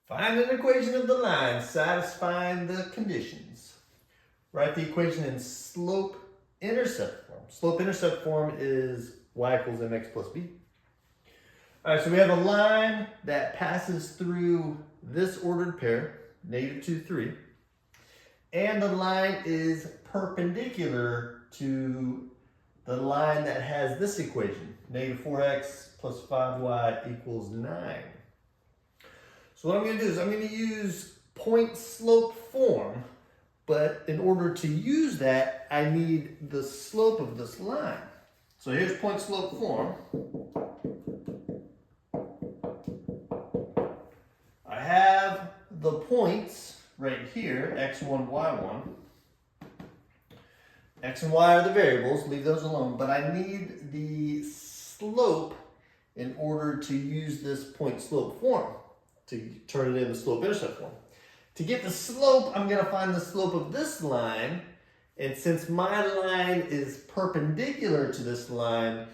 Find an equation of the line satisfying the conditions. Write the equation in slope-intercept form. Slope-intercept form is y equals mx plus b. All right, so we have a line that passes through this ordered pair, -2, 3, and the line is perpendicular to the line that has this equation, -4x plus 5y equals 9. So what I'm going to do is I'm going to use point slope form, but in order to use that, I need the slope of this line. So here's point slope form. I have the points right here, x1, y1. X and y are the variables, leave those alone, but I need the slope in order to use this point slope form, to turn it into slope-intercept form. To get the slope, I'm going to find the slope of this line, and since my line is perpendicular to this line,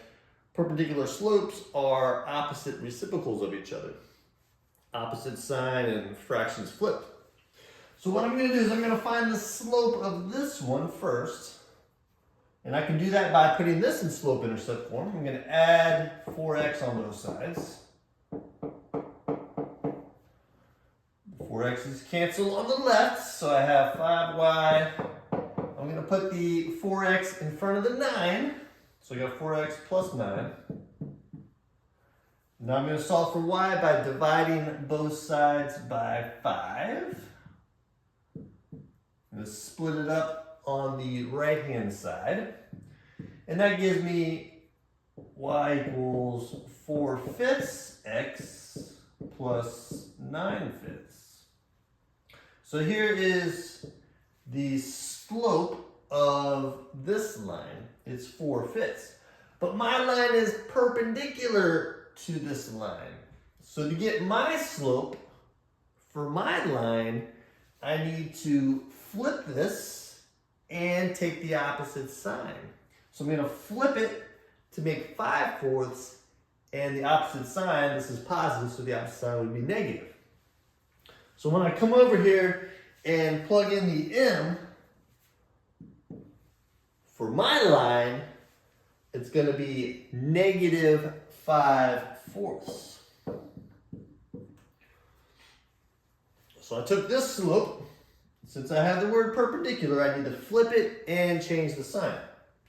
perpendicular slopes are opposite reciprocals of each other. Opposite sign and fractions flipped. So what I'm going to do is I'm going to find the slope of this one first. And I can do that by putting this in slope-intercept form. I'm going to add 4x on both sides. 4x's cancel on the left, so I have 5y. I'm going to put the 4x in front of the 9. So I got 4x plus 9. Now I'm going to solve for y by dividing both sides by 5. I'm going to split it up on the right-hand side. And that gives me y equals 4/5 x plus 9/5. So here is the slope of this line. It's 4/5. But my line is perpendicular to this line. So to get my slope for my line, I need to flip this and take the opposite sign. So I'm going to flip it to make 5/4, and the opposite sign, this is positive, so the opposite sign would be negative. So when I come over here and plug in the m for my line, it's going to be -5/4. So I took this slope. Since I have the word perpendicular, I need to flip it and change the sign.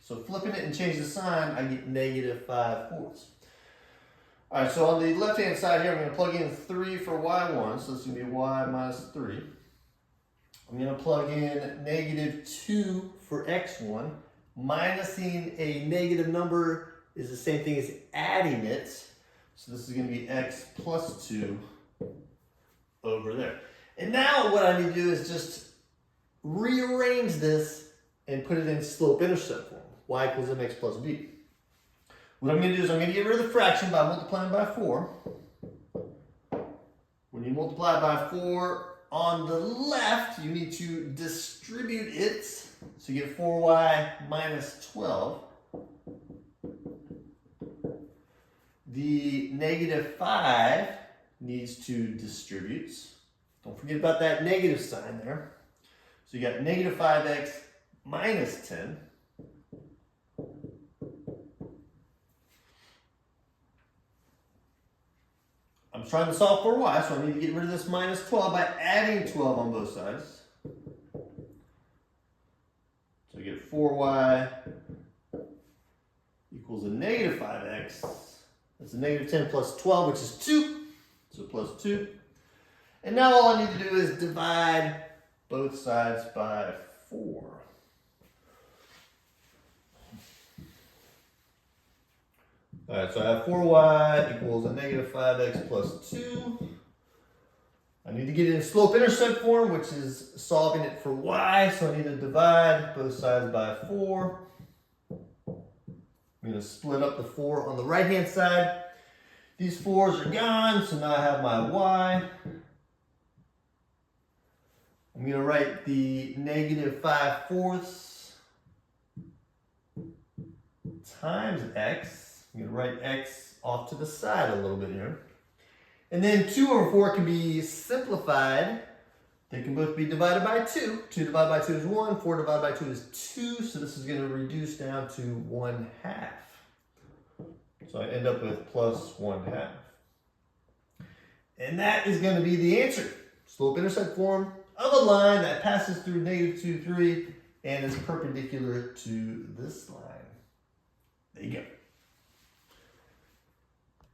So flipping it and change the sign, I get -5/4. All right, so on the left-hand side here, I'm going to plug in 3 for y1, so this is going to be y minus 3. I'm going to plug in -2 for x1. Minusing a negative number is the same thing as adding it. So this is going to be x plus 2 over there. And now what I need to do is just rearrange this and put it in slope-intercept form. Y equals mx plus b. What I'm going to do is I'm going to get rid of the fraction by multiplying by 4. When you multiply by 4 on the left, you need to distribute it. So you get 4y minus 12. The -5 needs to distribute. Don't forget about that negative sign there. So you got -5x minus 10. I'm trying to solve for y, so I need to get rid of this minus 12 by adding 12 on both sides. So I get 4y equals a -5x. That's a -10 plus 12, which is 2. So plus 2. And now all I need to do is divide both sides by 4. All right, so I have 4y equals a -5x plus 2. I need to get it in slope-intercept form, which is solving it for y, so I need to divide both sides by 4. I'm going to split up the 4 on the right-hand side. These 4's are gone, so now I have my y. I'm going to write the -5/4 times x. I'm going to write x off to the side a little bit here. And then 2 over 4 can be simplified. They can both be divided by 2. 2 divided by 2 is 1. 4 divided by 2 is 2. So this is going to reduce down to 1/2. So I end up with plus 1/2. And that is going to be the answer. Slope-intercept form of a line that passes through -2, 3 and is perpendicular to this line. There you go.